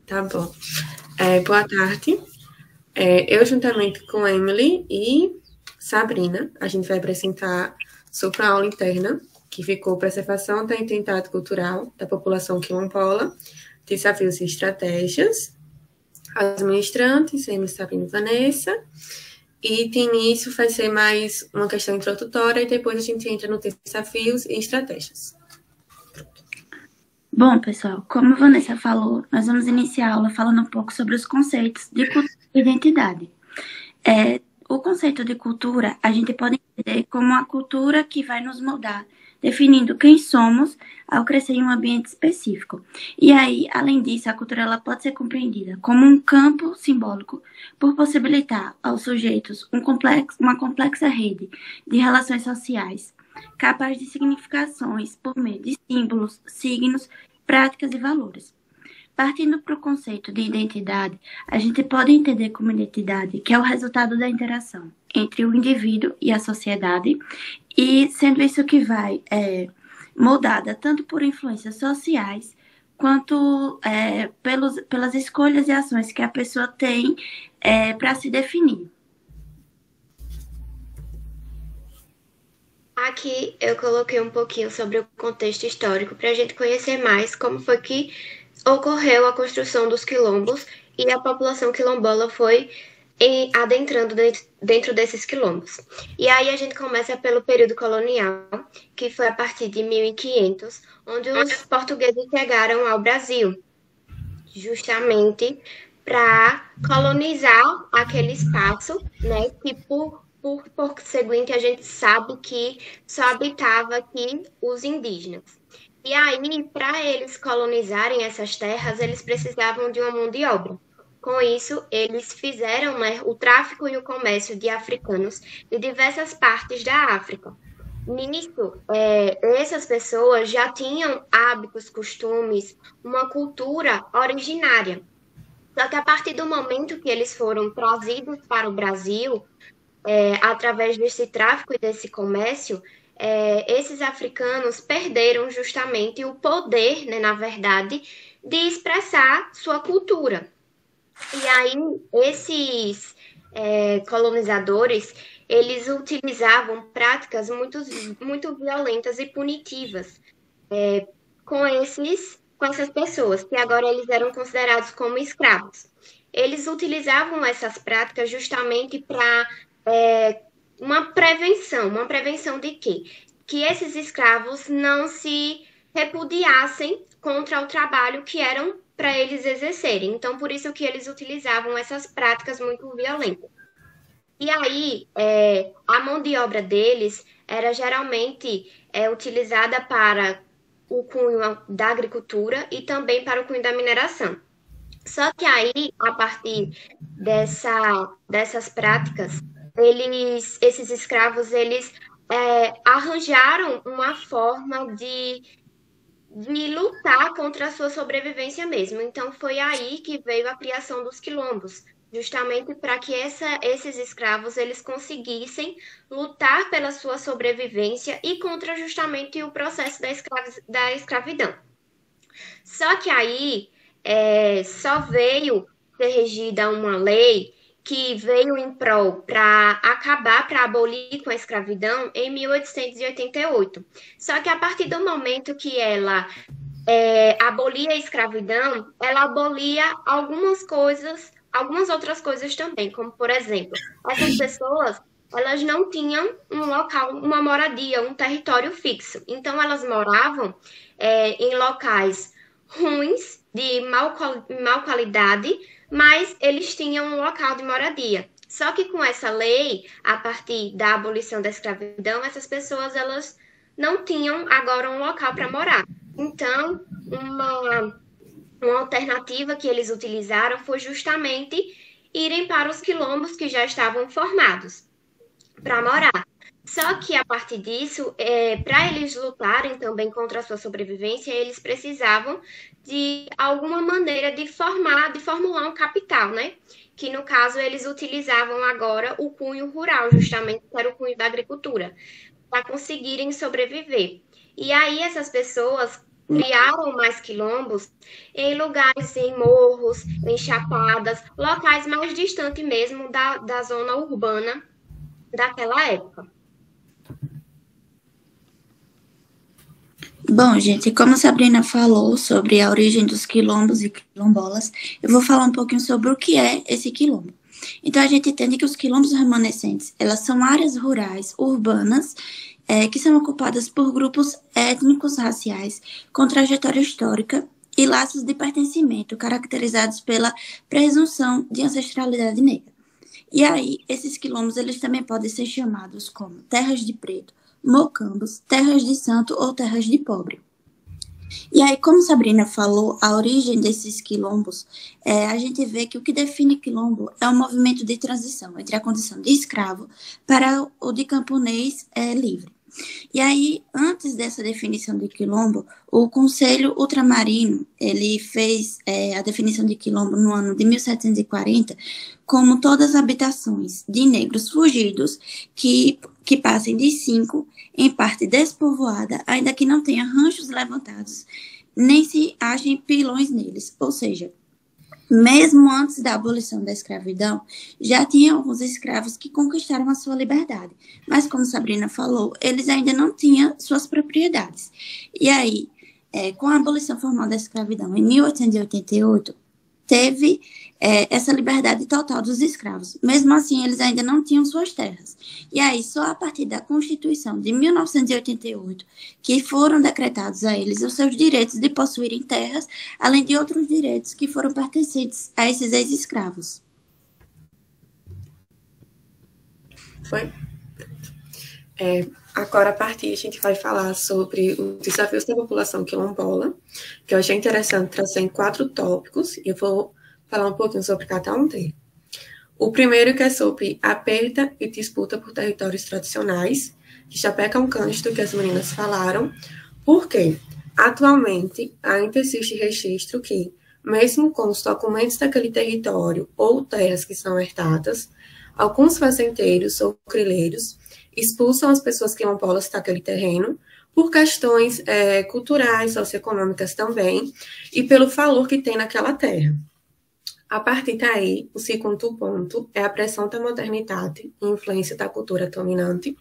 Tá bom. Boa tarde. Eu, juntamente com Emily e Sabrina, a gente vai apresentar sobre a aula interna, que ficou Preservação da Identidade Cultural da População Quilombola, Desafios e Estratégias. As ministrantes, Emily, Sabrina e Vanessa. E de início vai ser mais uma questão introdutória e depois a gente entra nos desafios e estratégias. Bom, pessoal, como a Vanessa falou, nós vamos iniciar a aula falando um pouco sobre os conceitos de cultura e identidade. O conceito de cultura, a gente pode entender como uma cultura que vai nos moldar, definindo quem somos ao crescer em um ambiente específico. E aí, além disso, a cultura ela pode ser compreendida como um campo simbólico por possibilitar aos sujeitos uma complexa rede de relações sociais, capaz de significações por meio de símbolos, signos, práticas e valores. Partindo para o conceito de identidade, a gente pode entender como identidade que é o resultado da interação entre o indivíduo e a sociedade, e sendo isso que vai moldada tanto por influências sociais, quanto pelas escolhas e ações que a pessoa tem para se definir. Aqui eu coloquei um pouquinho sobre o contexto histórico para a gente conhecer mais como foi que ocorreu a construção dos quilombos e a população quilombola foi adentrando dentro desses quilombos. E aí a gente começa pelo período colonial, que foi a partir de 1500, onde os portugueses chegaram ao Brasil, justamente para colonizar aquele espaço, né, que por conseguinte a gente sabe que só habitava aqui os indígenas. E aí, para eles colonizarem essas terras, eles precisavam de uma mão de obra. Com isso, eles fizeram, né, o tráfico e o comércio de africanos de diversas partes da África. Nisso, essas pessoas já tinham hábitos, costumes, uma cultura originária. Só que a partir do momento que eles foram trazidos para o Brasil, através desse tráfico e desse comércio, esses africanos perderam justamente o poder, né, na verdade, de expressar sua cultura. E aí, esses colonizadores, eles utilizavam práticas muito violentas e punitivas com essas pessoas, que agora eles eram considerados como escravos. Eles utilizavam essas práticas justamente para uma prevenção de quê? Que esses escravos não se repudiassem contra o trabalho que eram para eles exercerem. Então, por isso que eles utilizavam essas práticas muito violentas. E aí, a mão de obra deles era geralmente utilizada para o cunho da agricultura e também para o cunho da mineração. Só que aí, a partir dessas práticas, esses escravos, eles arranjaram uma forma de lutar contra a sua sobrevivência mesmo. Então, foi aí que veio a criação dos quilombos, justamente para que esses escravos eles conseguissem lutar pela sua sobrevivência e contra justamente o processo da escravidão. Só que aí só veio ser regida uma lei que veio em prol para abolir com a escravidão em 1888. Só que a partir do momento que ela abolia a escravidão, ela abolia algumas outras coisas também, como, por exemplo, essas pessoas, elas não tinham um local, uma moradia, um território fixo. Então, elas moravam em locais ruins, de mal qualidade, mas eles tinham um local de moradia. Só que com essa lei, a partir da abolição da escravidão, essas pessoas elas não tinham agora um local para morar. Então, uma alternativa que eles utilizaram foi justamente irem para os quilombos que já estavam formados para morar. Só que, a partir disso, para eles lutarem também contra a sua sobrevivência, eles precisavam de alguma maneira de formular um capital, né? Que, no caso, eles utilizavam agora o cunho rural, justamente, que era o cunho da agricultura, para conseguirem sobreviver. E aí, essas pessoas criaram mais quilombos em lugares, em morros, em chapadas, locais mais distantes mesmo da zona urbana daquela época. Bom, gente, como a Sabrina falou sobre a origem dos quilombos e quilombolas, eu vou falar um pouquinho sobre o que é esse quilombo. Então, a gente entende que os quilombos remanescentes, elas são áreas rurais, urbanas, que são ocupadas por grupos étnicos raciais com trajetória histórica e laços de pertencimento, caracterizados pela presunção de ancestralidade negra. E aí, esses quilombos, eles também podem ser chamados como terras de preto, mocambos, terras de santo ou terras de pobre. E aí, como Sabrina falou, a origem desses quilombos, a gente vê que o que define quilombo é um movimento de transição entre a condição de escravo para o de camponês livre. E aí, antes dessa definição de quilombo, o Conselho Ultramarino, ele fez a definição de quilombo no ano de 1740 como todas as habitações de negros fugidos que passem de 5 em parte despovoada, ainda que não tenha ranchos levantados, nem se achem pilões neles. Ou seja, mesmo antes da abolição da escravidão, já tinha alguns escravos que conquistaram a sua liberdade. Mas, como Sabrina falou, eles ainda não tinham suas propriedades. E aí, com a abolição formal da escravidão em 1888, teve essa liberdade total dos escravos. Mesmo assim, eles ainda não tinham suas terras. E aí, só a partir da Constituição de 1988, que foram decretados a eles os seus direitos de possuírem terras, além de outros direitos que foram pertencentes a esses ex-escravos. Foi? Agora, a partir, a gente vai falar sobre os desafios da população quilombola, que eu achei interessante trazer em 4 tópicos, e eu vou falar um pouquinho sobre cada um deles. O primeiro que é sobre a perda e disputa por territórios tradicionais, que já pega um cândido que as meninas falaram, porque atualmente ainda existe registro que, mesmo com os documentos daquele território ou terras que são herdadas, alguns fazendeiros ou grileiros expulsam as pessoas quilombolas daquele terreno por questões culturais, socioeconômicas também, e pelo valor que tem naquela terra. A partir daí, o segundo ponto é a pressão da modernidade e influência da cultura dominante,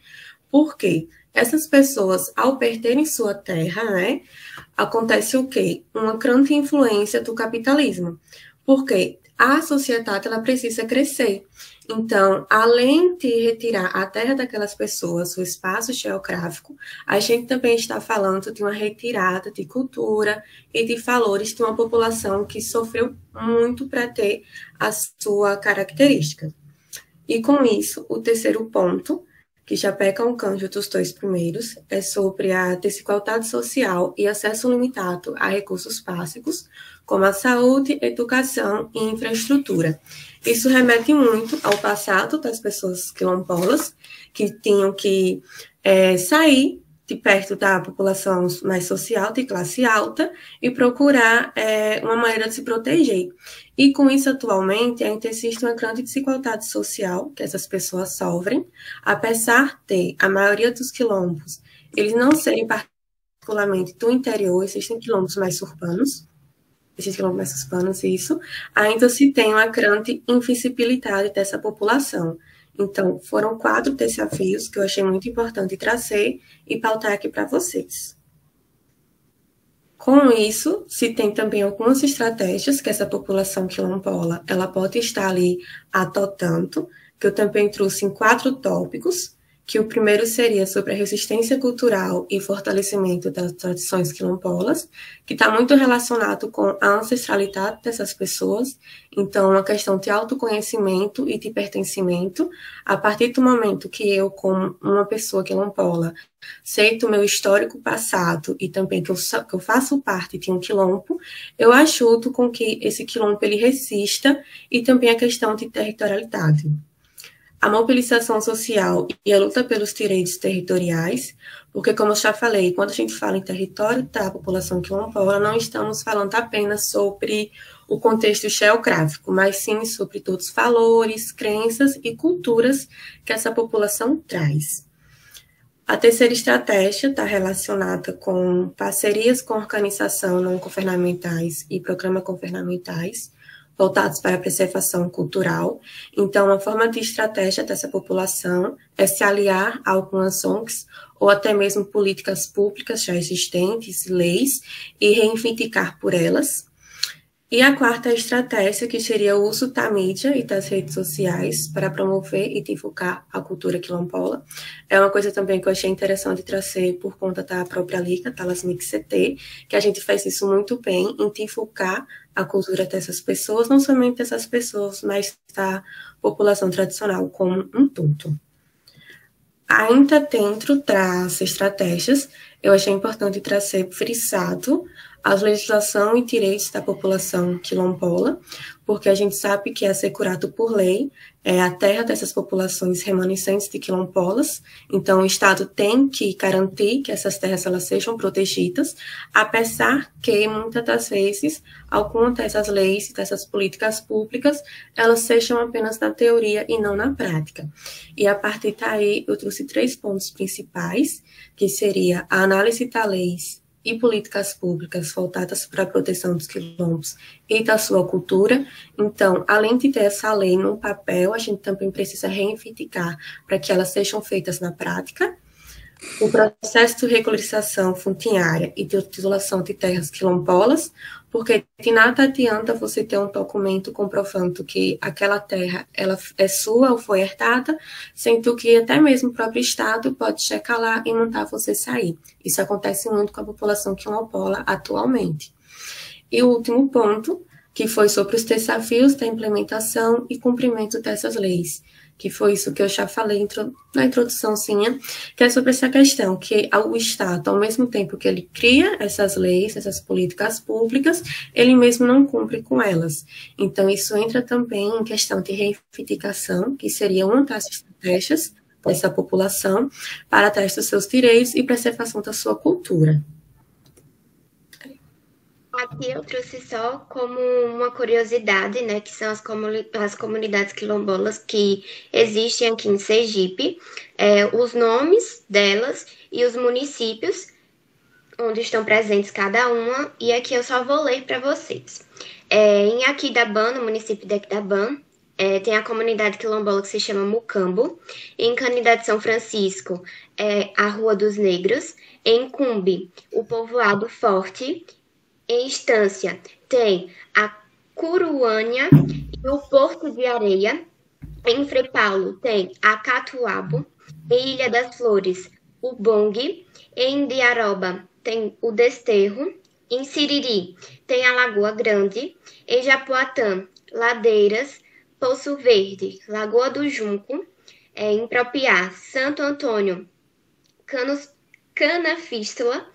porque essas pessoas, ao perderem sua terra, acontece o quê? Uma grande influência do capitalismo, porque a sociedade ela precisa crescer. Então, além de retirar a terra daquelas pessoas, o espaço geográfico, a gente também está falando de uma retirada de cultura e de valores de uma população que sofreu muito para ter a sua característica. E com isso, o terceiro ponto, que já pega um gancho dos 2 primeiros, é sobre a desigualdade social e acesso limitado a recursos básicos, como a saúde, educação e infraestrutura. Isso remete muito ao passado das pessoas quilombolas, que tinham que sair de perto da população mais social, de classe alta, e procurar uma maneira de se proteger. E com isso, atualmente, ainda existe uma grande desigualdade social que essas pessoas sofrem, apesar de a maioria dos quilombos, eles não serem particularmente do interior, existem quilombos mais urbanos, isso, ainda se tem uma grande invisibilidade dessa população. Então, foram 4 desafios que eu achei muito importante trazer e pautar aqui para vocês. Com isso, se tem também algumas estratégias que essa população quilombola ela pode estar ali adotando, que eu também trouxe em 4 tópicos, que o primeiro seria sobre a resistência cultural e fortalecimento das tradições quilombolas, que está muito relacionado com a ancestralidade dessas pessoas, então uma questão de autoconhecimento e de pertencimento, a partir do momento que eu, como uma pessoa quilombola, sei do meu histórico passado e também que eu faço parte de um quilombo, eu ajudo com que esse quilombo ele resista e também a questão de territorialidade. A mobilização social e a luta pelos direitos territoriais, porque, como eu já falei, quando a gente fala em território da população quilombola, não estamos falando apenas sobre o contexto geográfico, mas sim sobre todos os valores, crenças e culturas que essa população traz. A terceira estratégia está relacionada com parcerias com organizações não governamentais e programas governamentais voltados para a preservação cultural. Então, uma forma de estratégia dessa população é se aliar a algumas ONGs ou até mesmo políticas públicas já existentes, leis, e reivindicar por elas. E a quarta estratégia, que seria o uso da mídia e das redes sociais para promover e divulgar a cultura quilombola. É uma coisa também que eu achei interessante trazer por conta da própria Liga, Talasmic CT, que a gente faz isso muito bem em divulgar a cultura dessas pessoas, não somente dessas pessoas, mas da população tradicional como um todo. Ainda dentro das estratégias, eu achei importante trazer frisado a legislação e direitos da população quilombola, porque a gente sabe que é assegurado por lei a terra dessas populações remanescentes de quilombolas, então o Estado tem que garantir que essas terras elas sejam protegidas, apesar que muitas das vezes algumas dessas leis e dessas políticas públicas elas sejam apenas na teoria e não na prática. E a partir daí eu trouxe 3 pontos principais, que seria a análise das leis e políticas públicas voltadas para a proteção dos quilombos e da sua cultura. Então, além de ter essa lei no papel, a gente também precisa reivindicar para que elas sejam feitas na prática. O processo de regularização fundiária e de titulação de terras quilombolas, porque de nada adianta você ter um documento comprovando que aquela terra ela é sua ou foi herdada, sendo que até mesmo o próprio Estado pode checar lá e mandar você sair. Isso acontece muito com a população quilombola atualmente. E o último ponto, que foi sobre os desafios da implementação e cumprimento dessas leis, que foi isso que eu já falei na introduçãozinha, que é sobre essa questão, que o Estado, ao mesmo tempo que ele cria essas leis, essas políticas públicas, ele mesmo não cumpre com elas. Então, isso entra também em questão de reivindicação, que seria uma das estratégias dessa população para atrás dos seus direitos e preservação da sua cultura. Aqui eu trouxe só como uma curiosidade, né, que são as comunidades quilombolas que existem aqui em Sergipe, os nomes delas e os municípios onde estão presentes cada uma, e aqui eu só vou ler para vocês. Em Aquidabã, no município de Aquidabã, tem a comunidade quilombola que se chama Mucambo. Em Canidade São Francisco, a Rua dos Negros. Em Cumbi, o Povoado Forte. Em Estância, tem a Curuânia e o Porto de Areia. Em Frei Paulo, tem a Catuabo. Em Ilha das Flores, o Bongue. Em Diaroba, tem o Desterro. Em Siriri, tem a Lagoa Grande. Em Japoatã, Ladeiras, Poço Verde, Lagoa do Junco. Em Propiá, Santo Antônio, Canafístula.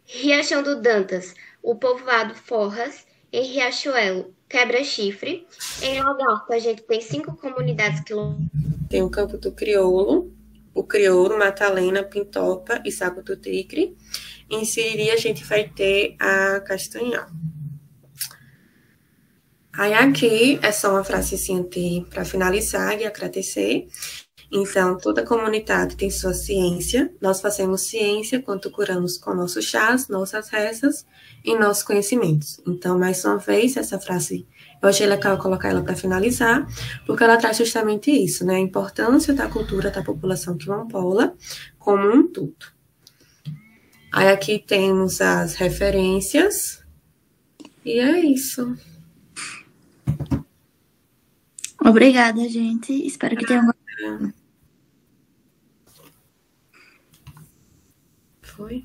Riachão do Dantas, o Povoado Forras. Em Riachuelo, Quebra-Chifre. Em Lagarto, a gente tem 5 comunidades quilombolas. Tem o Campo do Crioulo, o Crioulo, Matalena, Pintopa e Saco do Tigre. Em Siriri, a gente vai ter a Castanhal. Aí aqui é só uma frasezinha para finalizar e agradecer. Então, toda comunidade tem sua ciência. Nós fazemos ciência quando curamos com nossos chás, nossas rezas e nossos conhecimentos. Então, mais uma vez, essa frase, eu achei legal colocar ela para finalizar, porque ela traz justamente isso, né? A importância da cultura da população quilombola como um todo. Aí aqui temos as referências. E é isso. Obrigada, gente. Espero que tenham gostado. Foi?